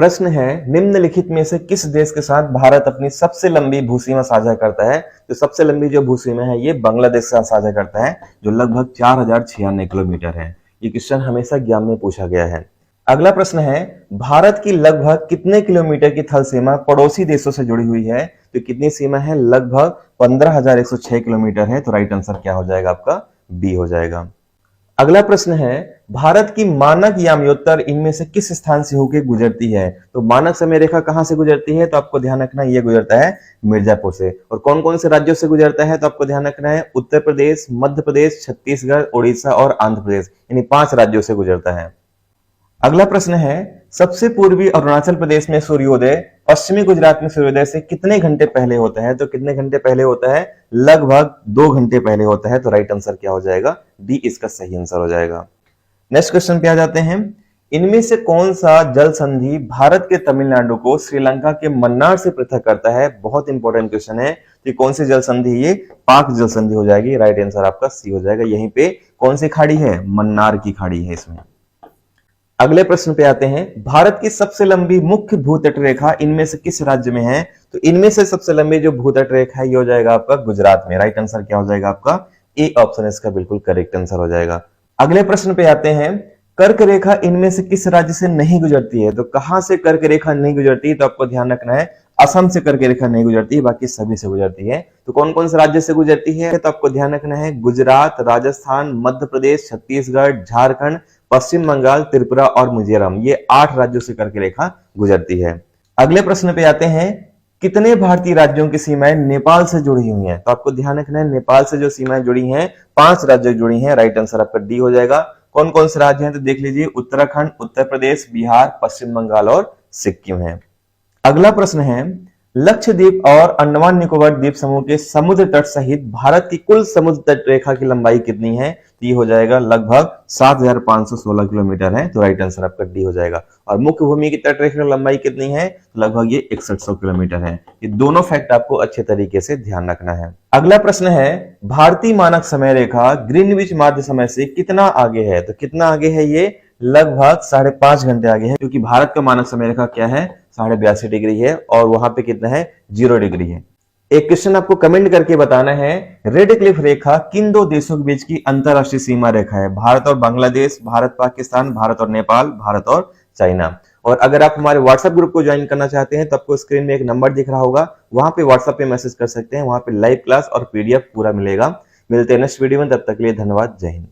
प्रश्न है, निम्नलिखित में से किस देश के साथ भारत अपनी सबसे लंबी भूसीमा साझा करता है? तो सबसे लंबी जो भूसीमा है ये बांग्लादेश के साथ साझा करता है, जो लगभग 4096 किलोमीटर है। ये क्वेश्चन हमेशा एग्जाम में पूछा गया है। अगला प्रश्न है, भारत की लगभग कितने किलोमीटर की थल सीमा पड़ोसी देशों से जुड़ी हुई है? तो कितनी सीमा है? लगभग 15,106 किलोमीटर है। तो राइट आंसर क्या हो जाएगा आपका? बी हो जाएगा। अगला प्रश्न है, भारत की मानक याम्योत्तर इनमें से किस स्थान से होकर गुजरती है? तो मानक समय रेखा कहां से गुजरती है? तो आपको ध्यान रखना ये गुजरता है मिर्जापुर से। और कौन कौन से राज्यों से गुजरता है? तो आपको ध्यान रखना है उत्तर प्रदेश, मध्य प्रदेश, छत्तीसगढ़, उड़ीसा और आंध्र प्रदेश, यानी 5 राज्यों से गुजरता है। अगला प्रश्न है, सबसे पूर्वी अरुणाचल प्रदेश में सूर्योदय पश्चिमी गुजरात में सूर्योदय से कितने घंटे पहले होता है? तो कितने घंटे पहले होता है? लगभग 2 घंटे पहले होता है। तो राइट आंसर क्या हो जाएगा? डी इसका सही आंसर हो जाएगा। नेक्स्ट क्वेश्चन पे आ जाते हैं, इनमें से कौन सा जल संधि भारत के तमिलनाडु को श्रीलंका के मन्नार से पृथक करता है? बहुत इंपॉर्टेंट क्वेश्चन है। तो कौन सी जल संधि? ये पाक जल संधि हो जाएगी। राइट आंसर आपका सी हो जाएगा। यहीं पे कौन सी खाड़ी है? मन्नार की खाड़ी है इसमें। अगले प्रश्न पे आते हैं, भारत की सबसे लंबी मुख्य भूतट रेखा इनमें से किस राज्य में है? तो इनमें से सबसे लंबी जो भूतट रेखा है ये हो जाएगा आपका गुजरात में। राइट आंसर क्या हो जाएगा आपका? ए ऑप्शन इसका बिल्कुल करेक्ट आंसर हो जाएगा। अगले प्रश्न पे आते हैं, कर्क रेखा इनमें से किस राज्य से नहीं गुजरती है? तो कहां से कर्क रेखा नहीं गुजरती? तो आपको ध्यान रखना है असम से कर्क रेखा नहीं गुजरती है, बाकी सभी से गुजरती है। तो कौन कौन से राज्य से गुजरती है? तो आपको ध्यान रखना है गुजरात, राजस्थान, मध्य प्रदेश, छत्तीसगढ़, झारखंड, पश्चिम बंगाल, त्रिपुरा और मिजोरम, ये 8 राज्यों से कर्क रेखा गुजरती है। अगले प्रश्न पे आते हैं, कितने भारतीय राज्यों की सीमाएं नेपाल से जुड़ी हुई हैं? तो आपको ध्यान रखना है नेपाल से जो सीमाएं जुड़ी हैं 5 राज्य जुड़ी हैं। राइट आंसर आपका डी हो जाएगा। कौन कौन से राज्य हैं? तो देख लीजिए, उत्तराखंड, उत्तर प्रदेश, बिहार, पश्चिम बंगाल और सिक्किम है। अगला प्रश्न है, लक्षद्वीप और अंडमान निकोबार द्वीप समूह के समुद्र तट सहित भारत की कुल समुद्र तट रेखा की लंबाई कितनी है? तो ये हो जाएगा लगभग 7,516 किलोमीटर है। तो राइट आंसर आपका डी हो जाएगा। और मुख्य भूमि की तट रेखा की लंबाई कितनी है? तो लगभग ये 6100 किलोमीटर है। ये दोनों फैक्ट आपको अच्छे तरीके से ध्यान रखना है। अगला प्रश्न है, भारतीय मानक समय रेखा ग्रीनविच माध्य समय से कितना आगे है? तो कितना आगे है? ये लगभग 5.5 घंटे आगे है, क्योंकि भारत का मानक समय रेखा क्या है? 82.5 डिग्री है और वहां पे कितना है? 0 डिग्री है। एक क्वेश्चन आपको कमेंट करके बताना है, रेड क्लिफ रेखा किन 2 देशों के बीच की अंतरराष्ट्रीय सीमा रेखा है? भारत और बांग्लादेश, भारत पाकिस्तान, भारत और नेपाल, भारत और चाइना। और अगर आप हमारे व्हाट्सएप ग्रुप को ज्वाइन करना चाहते हैं तो आपको स्क्रीन में एक नंबर दिख रहा होगा, वहां पे व्हाट्सएप पे मैसेज कर सकते हैं। वहां पे लाइव क्लास और पीडीएफ पूरा मिलेगा। मिलते हैं नेक्स्ट वीडियो में, तब तक के लिए धन्यवाद। जय हिंद।